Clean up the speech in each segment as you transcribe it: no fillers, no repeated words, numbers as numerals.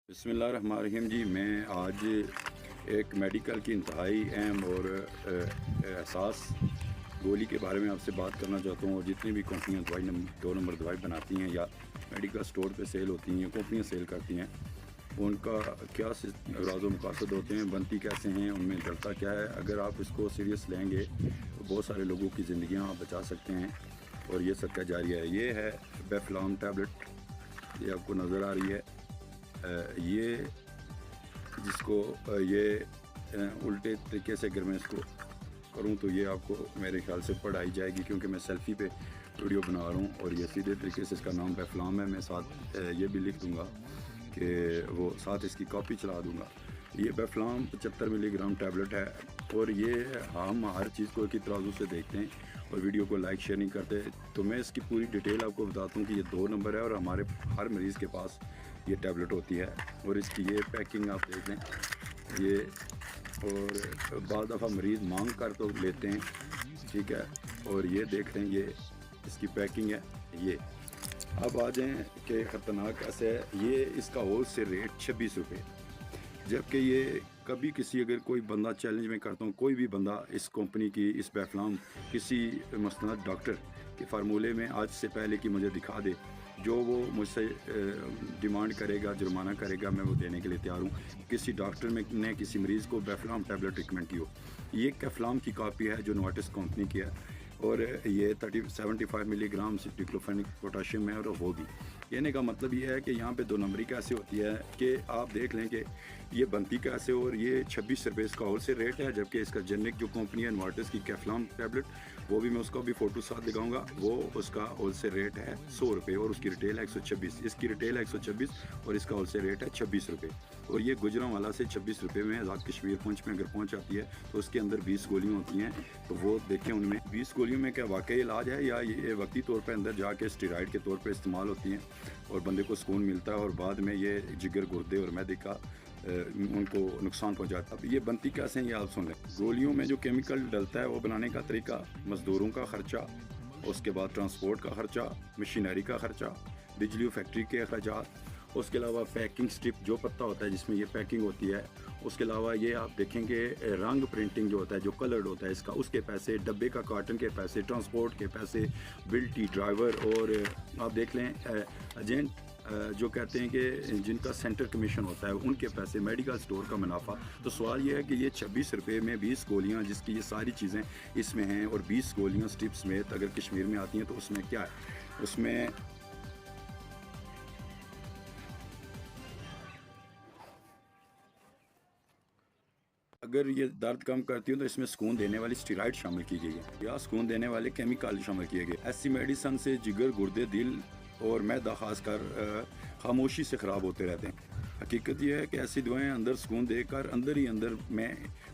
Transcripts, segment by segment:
بسم اللہ الرحمن الرحیم جی، میں آج ایک میڈیکل کی انتہائی اہم اور حساس گولی کے بارے میں آپ سے بات کرنا چاہتا ہوں. اور جتنی بھی کمپنیاں دوائی 2 نمبر دوائی بناتی ہیں یا میڈیکل سٹور پہ سیل ہوتی ہیں یا کمپنیاں سیل کرتی ہیں، ان کا کیا اغراض و مقاصد ہوتے ہیں، بنتی کیسے ہیں، ان میں ڈرتا کیا ہے. اگر آپ اس کو سیریس لیں گے تو بہت سارے لوگوں کی زندگیاں آپ بچا سکتے ہیں. اور یہ صدقہ جاریہ ہے. یہ ہے بیفلام ٹیبلٹ، یہ آپ کو نظر آ رہی ہے. یہ جس کو یہ الٹے طریقے سے اگر میں اس کو کروں تو یہ آپ کو میرے خیال سے پڑھائی جائے گی، کیونکہ میں سیلفی پہ ویڈیو بنا رہا ہوں. اور یہ سیدھے طریقے سے اس کا نام بیفلام ہے. میں ساتھ یہ بھی لکھ دوں گا کہ وہ ساتھ اس کی کاپی چلا دوں گا. یہ بیفلام 75 ملی گرام ٹیبلٹ ہے. اور یہ ہم ہر چیز کو ایک ہی ترازو سے دیکھتے ہیں اور ویڈیو کو لائک شیئر نہیں کرتے. تو میں اس کی پوری ڈیٹیل آپ کو بتاتا ہوں کہ یہ 2 نمبر ہے اور ہمارے ہر مریض کے پاس یہ ٹیبلٹ ہوتی ہے. اور اس کی یہ پیکنگ آپ دیکھ لیں یہ، اور بعض دفعہ مریض مانگ کر تو لیتے ہیں، ٹھیک ہے. اور یہ دیکھ لیں یہ اس کی پیکنگ ہے. یہ اب آ جائیں کہ خطرناک ایسے ہے. یہ اس کا ہول سیل ریٹ 26 روپے، جبکہ یہ کبھی کسی اگر کوئی بندہ چیلنج میں کرتا ہوں، کوئی بھی بندہ اس کمپنی کی اس بیفلام کسی مستند ڈاکٹر کے فارمولے میں آج سے پہلے کی مجھے دکھا دے، جو وہ مجھ سے ڈیمانڈ کرے گا، جرمانہ کرے گا، میں وہ دینے کے لیے تیار ہوں. کسی ڈاکٹر نے کسی مریض کو بیفلام ٹیبلٹ ریکمنڈ کی ہو. یہ کیفلام کی کاپی ہے جو نوارٹس کمپنی کی ہے. اور یہ 75 ملی گرام ڈیکلوفینک پوٹاشیم ہے. اور ہوگی کہنے کا مطلب یہ ہے کہ یہاں پہ 2 نمبری کیسے ہوتی ہے کہ آپ دیکھ لیں کہ یہ بنتی کیسے. اور یہ 26 روپے اس کا ہول سیل ریٹ ہے، جبکہ اس کا جنرک جو کمپنی ہے نوارٹس کی کیفلام ٹیبلٹ، وہ بھی میں اس کا بھی فوٹو ساتھ دکھاؤں گا. وہ اس کا ہول سیل ریٹ ہے 100 روپے اور اس کی ریٹیل ہے 126. اس کی ریٹیل ہے 126 اور اس کا ہول سیل ریٹ ہے 26 روپے. اور یہ گجرانوالہ سے 26 روپے میں آزاد کشمیر پنچ میں اگر پہنچ جاتی ہے تو اس کے اندر 20 گولیاں ہوتی ہیں. تو وہ دیکھیں ان میں 20 گولیوں میں کیا واقعی علاج ہے یا یہ وقتی طور پہ اندر جا کے اسٹیرائڈ کے طور پہ استعمال ہوتی ہیں اور بندے کو سکون ملتا ہے اور بعد میں یہ جگر، گردے اور معدے کا ان کو نقصان پہنچاتا ہے. اب یہ بنتی کیسے ہیں یہ آپ سن لیں. گولیوں میں جو کیمیکل ڈلتا ہے وہ بنانے کا طریقہ، مزدوروں کا خرچہ، اس کے بعد ٹرانسپورٹ کا خرچہ، مشینری کا خرچہ، بجلی و فیکٹری کے اخراجات، اس کے علاوہ پیکنگ سٹرپ جو پتہ ہوتا ہے جس میں یہ پیکنگ ہوتی ہے. اس کے علاوہ یہ آپ دیکھیں گے رنگ پرنٹنگ جو ہوتا ہے، جو کلرڈ ہوتا ہے اس کے پیسے، ڈبے کا کارٹن کے پیسے، ٹرانسپورٹ کے پیسے، بلٹی ڈرائیور. اور آپ دیکھ لیں ایجنٹ جو کہتے ہیں کہ جن کا سینٹر کمیشن ہوتا ہے ان کے پیسے، میڈیکل سٹور کا منافع. تو سوال یہ ہے کہ یہ 26 روپے میں 20 گولیاں جس کی یہ ساری چیزیں اس میں ہیں، اور 20 گولیاں سٹرپ سمیت اگر کشمیر میں آتی ہیں تو اس میں کیا ہے؟ اس میں اگر یہ درد کم کرتی ہوں تو اس میں سکون دینے والی اسٹیرائڈ شامل کی گئی ہے یا سکون دینے والے کیمیکل شامل کیے گئے. ایسی میڈیسن سے جگر، گردے، دل اور معدہ خاص کر خاموشی سے خراب ہوتے رہتے ہیں. حقیقت یہ ہے کہ ایسی دوائیں اندر سکون دے کر اندر ہی اندر میں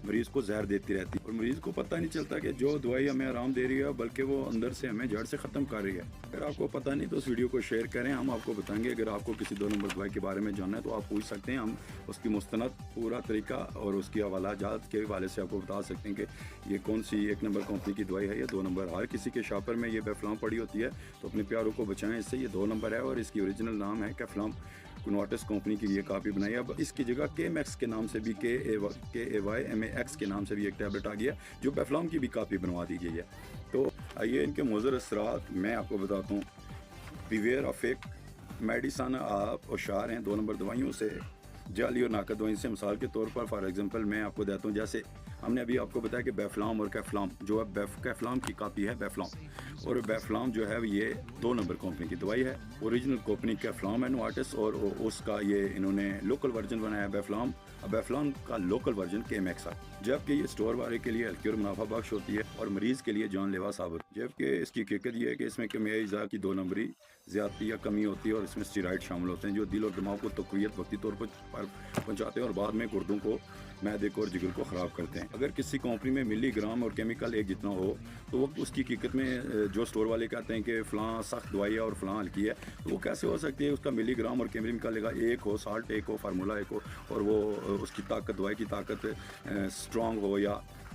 مریض کو زہر دیتی رہتی ہے، اور مریض کو پتہ نہیں چلتا کہ جو دوائی ہمیں آرام دے رہی ہے بلکہ وہ اندر سے ہمیں جڑ سے ختم کر رہی ہے. اگر آپ کو پتہ نہیں تو اس ویڈیو کو شیئر کریں، ہم آپ کو بتائیں گے. اگر آپ کو کسی 2 نمبر دوائی کے بارے میں جاننا ہے تو آپ پوچھ سکتے ہیں. ہم اس کی مستند پورا طریقہ اور اس کی حوالہ جات کے حوالے سے آپ کو بتا سکتے ہیں کہ یہ کون سی 1 نمبر کمپنی کی دوائی ہے یا 2 نمبر. ہر کسی کے شاپر میں یہ بیفلام پڑی ہوتی ہے، تو اپنے پیاروں کو بچائیں اس سے. یہ 2 نمبر ہے اور اس کی اوریجنل نام ہے کیفلام. نوارٹس کمپنی کی یہ کاپی بنائی. اب اس کی جگہ کے میکس کے نام سے بھی KAYMAX کے نام سے بھی ایک ٹیبلٹ آ گیا جو بیفلام کی بھی کاپی بنوا دی گئی ہے. تو آئیے ان کے مضر اثرات میں آپ کو بتاتا ہوں. بیویئر آف ایک میڈیسن، آپ ہوشیار ہیں 2 نمبر دوائیوں سے، جعلی اور ناقد دوائیوں سے. مثال کے طور پر فار ایگزامپل میں آپ کو دیتا ہوں، جیسے ہم نے ابھی آپ کو بتایا کہ بیفلام اور کیفلام جو ہے کیفلام کی کاپی ہے بیفلام، اور بیفلام جو ہے یہ 2 نمبر کمپنی کی دوائی ہے. اوریجنل کمپنی کیفلام ہے نوارٹس، اور اس کا یہ انہوں نے لوکل ورژن بنایا بیفلام. بیفلام کا لوکل ورژن KMX ہے، جبکہ یہ اسٹور والے کے لیے ہلکی اور منافع بخش ہوتی ہے اور مریض کے لیے جان لیوا ثابت. جبکہ اس کی حقیقت یہ ہے کہ اس میں کیمیائی اجزاء کی 2 نمبری زیادتی یا کمی ہوتی ہے، اور اس میں اسٹیرائڈ شامل ہوتے ہیں جو دل اور دماغ کو تقویت وقتی طور پر پہنچاتے ہیں اور بعد میں گردوں کو، معدے کو اور جگر کو خراب کرتے ہیں. اگر کسی کمپنی میں ملی گرام اور کیمیکل ایک جتنا ہو تو وہ اس کی حقیقت میں جو اسٹور والے کہتے ہیں کہ فلاں سخت دوائی ہے اور فلاں ہلکی ہے، تو وہ کیسے ہو سکتی ہے؟ اس کا ملی گرام اور کیمیکل لگا ایک ہو، سالٹ ایک ہو، فارمولا ایک ہو، اور وہ اس کی طاقت، دوائی کی طاقت اسٹرانگ ہو یا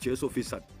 600%।